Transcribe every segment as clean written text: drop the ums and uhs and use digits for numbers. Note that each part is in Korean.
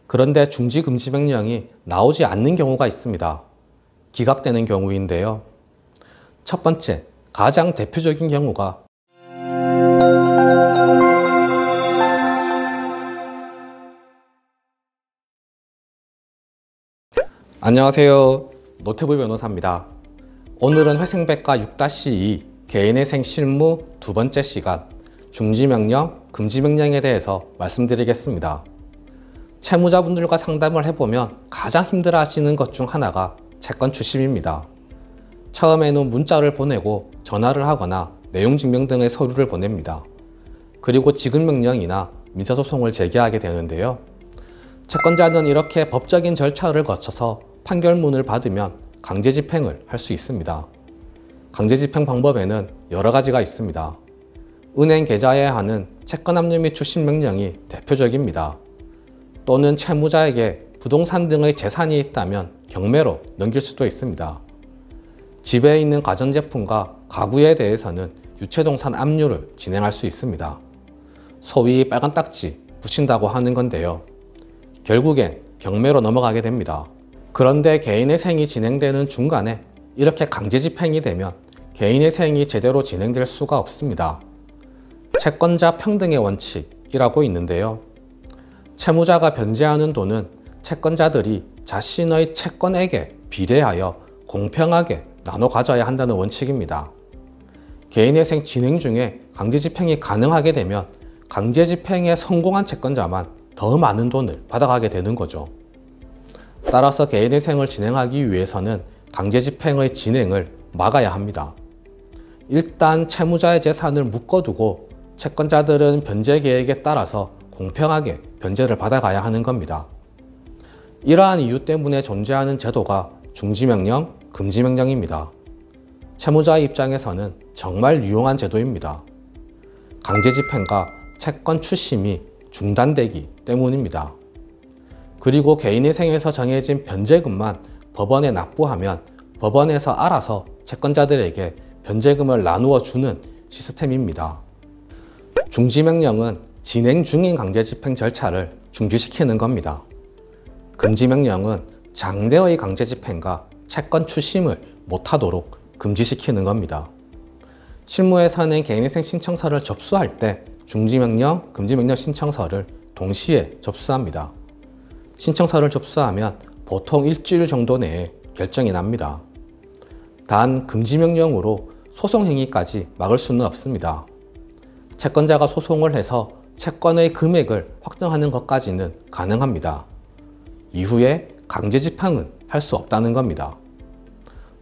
그런데 중지금지 명령이 나오지 않는 경우가 있습니다. 기각되는 경우인데요. 첫 번째, 가장 대표적인 경우가 안녕하세요. 노태부 변호사입니다. 오늘은 회생백과 6-2 개인회생 실무 두 번째 시간 중지명령, 금지명령에 대해서 말씀드리겠습니다. 채무자분들과 상담을 해보면 가장 힘들어하시는 것 중 하나가 채권 추심입니다. 처음에는 문자를 보내고 전화를 하거나 내용증명 등의 서류를 보냅니다. 그리고 지급명령이나 민사소송을 제기하게 되는데요. 채권자는 이렇게 법적인 절차를 거쳐서 판결문을 받으면 강제집행을 할 수 있습니다. 강제집행 방법에는 여러 가지가 있습니다. 은행 계좌에 하는 채권압류 및 추심명령이 대표적입니다. 또는 채무자에게 부동산 등의 재산이 있다면 경매로 넘길 수도 있습니다. 집에 있는 가전제품과 가구에 대해서는 유체동산 압류를 진행할 수 있습니다. 소위 빨간 딱지 붙인다고 하는 건데요. 결국엔 경매로 넘어가게 됩니다. 그런데 개인회생이 진행되는 중간에 이렇게 강제집행이 되면 개인회생이 제대로 진행될 수가 없습니다. 채권자 평등의 원칙이라고 있는데요. 채무자가 변제하는 돈은 채권자들이 자신의 채권액에 비례하여 공평하게 나눠 가져야 한다는 원칙입니다. 개인회생 진행 중에 강제집행이 가능하게 되면 강제집행에 성공한 채권자만 더 많은 돈을 받아가게 되는 거죠. 따라서 개인회생을 진행하기 위해서는 강제집행의 진행을 막아야 합니다. 일단 채무자의 재산을 묶어두고 채권자들은 변제 계획에 따라서 공평하게 변제를 받아가야 하는 겁니다. 이러한 이유 때문에 존재하는 제도가 중지명령, 금지명령입니다. 채무자의 입장에서는 정말 유용한 제도입니다. 강제집행과 채권 추심이 중단되기 때문입니다. 그리고 개인회생에서 정해진 변제금만 법원에 납부하면 법원에서 알아서 채권자들에게 변제금을 나누어 주는 시스템입니다. 중지명령은 진행 중인 강제집행 절차를 중지시키는 겁니다. 금지명령은 장래의 강제집행과 채권 추심을 못하도록 금지시키는 겁니다. 실무에서는 개인회생 신청서를 접수할 때 중지명령, 금지명령 신청서를 동시에 접수합니다. 신청서를 접수하면 보통 일주일 정도 내에 결정이 납니다. 단 금지명령으로 소송행위까지 막을 수는 없습니다. 채권자가 소송을 해서 채권의 금액을 확정하는 것까지는 가능합니다. 이후에 강제집행은 할 수 없다는 겁니다.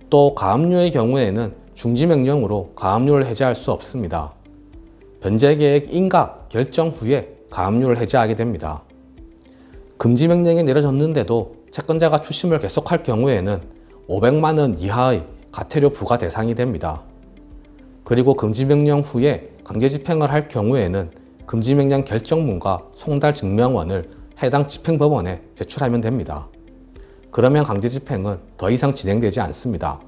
또 가압류의 경우에는 중지명령으로 가압류를 해제할 수 없습니다. 변제계획 인가 결정 후에 가압류를 해제하게 됩니다. 금지명령이 내려졌는데도 채권자가 추심을 계속할 경우에는 500만 원 이하의 과태료 부과 대상이 됩니다. 그리고 금지명령 후에 강제집행을 할 경우에는 금지명령 결정문과 송달 증명원을 해당 집행법원에 제출하면 됩니다. 그러면 강제집행은 더 이상 진행되지 않습니다.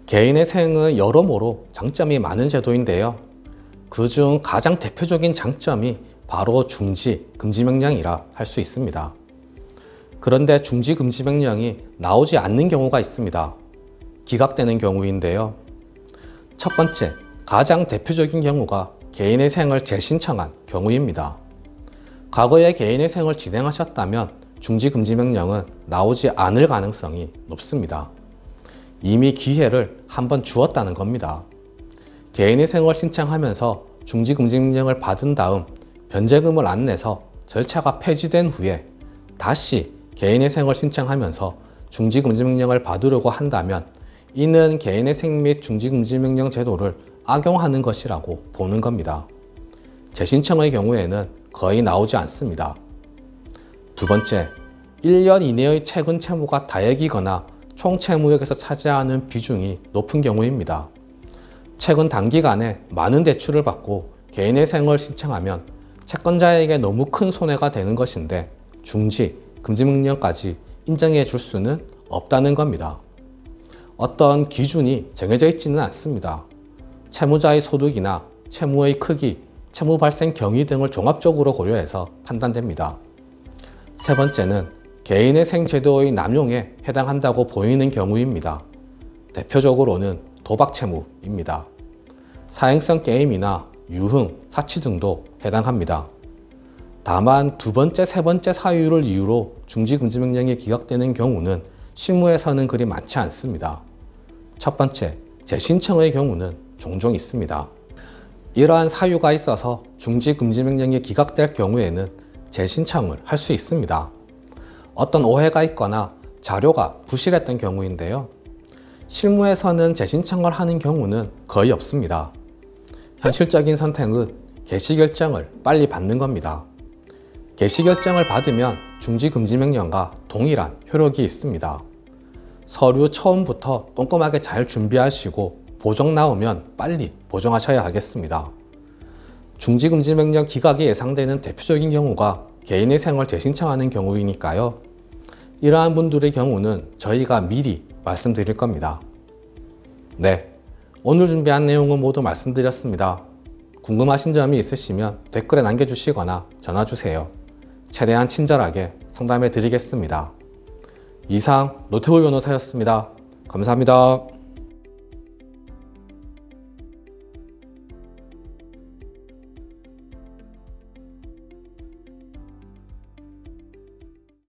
개인회생은 여러모로 장점이 많은 제도인데요. 그중 가장 대표적인 장점이 바로 중지, 금지명령이라 할 수 있습니다. 그런데 중지, 금지명령이 나오지 않는 경우가 있습니다. 기각되는 경우인데요. 첫 번째, 가장 대표적인 경우가 개인회생을 재신청한 경우입니다. 과거에 개인회생을 진행하셨다면 중지, 금지명령은 나오지 않을 가능성이 높습니다. 이미 기회를 한번 주었다는 겁니다. 개인회생을 신청하면서 중지, 금지명령을 받은 다음 변제금을 안 내서 절차가 폐지된 후에 다시 개인회생을 신청하면서 중지, 금지명령을 받으려고 한다면 이는 개인회생 및 중지, 금지명령 제도를 악용하는 것이라고 보는 겁니다. 재신청의 경우에는 거의 나오지 않습니다. 두 번째, 1년 이내의 최근 채무가 다액이거나 총 채무액에서 차지하는 비중이 높은 경우입니다. 최근 단기간에 많은 대출을 받고 개인회생을 신청하면 채권자에게 너무 큰 손해가 되는 것인데 중지, 금지명령까지 인정해 줄 수는 없다는 겁니다. 어떤 기준이 정해져 있지는 않습니다. 채무자의 소득이나 채무의 크기, 채무 발생 경위 등을 종합적으로 고려해서 판단됩니다. 세 번째는 개인의 생제도의 남용에 해당한다고 보이는 경우입니다. 대표적으로는 도박 채무입니다. 사행성 게임이나 유흥, 사치 등도 해당합니다. 다만 두 번째, 세 번째 사유를 이유로 중지금지명령이 기각되는 경우는 실무에서는 그리 많지 않습니다. 첫 번째, 재신청의 경우는 종종 있습니다. 이러한 사유가 있어서 중지금지명령이 기각될 경우에는 재신청을 할 수 있습니다. 어떤 오해가 있거나 자료가 부실했던 경우인데요. 실무에서는 재신청을 하는 경우는 거의 없습니다. 현실적인 선택은 개시결정을 빨리 받는 겁니다. 개시결정을 받으면 중지금지명령과 동일한 효력이 있습니다. 서류 처음부터 꼼꼼하게 잘 준비하시고 보정 나오면 빨리 보정하셔야 하겠습니다. 중지금지명령 기각이 예상되는 대표적인 경우가 개인의 생을 재신청하는 경우이니까요. 이러한 분들의 경우는 저희가 미리 말씀드릴 겁니다. 네, 오늘 준비한 내용은 모두 말씀드렸습니다. 궁금하신 점이 있으시면 댓글에 남겨주시거나 전화주세요. 최대한 친절하게 상담해 드리겠습니다. 이상 노태우 변호사였습니다. 감사합니다.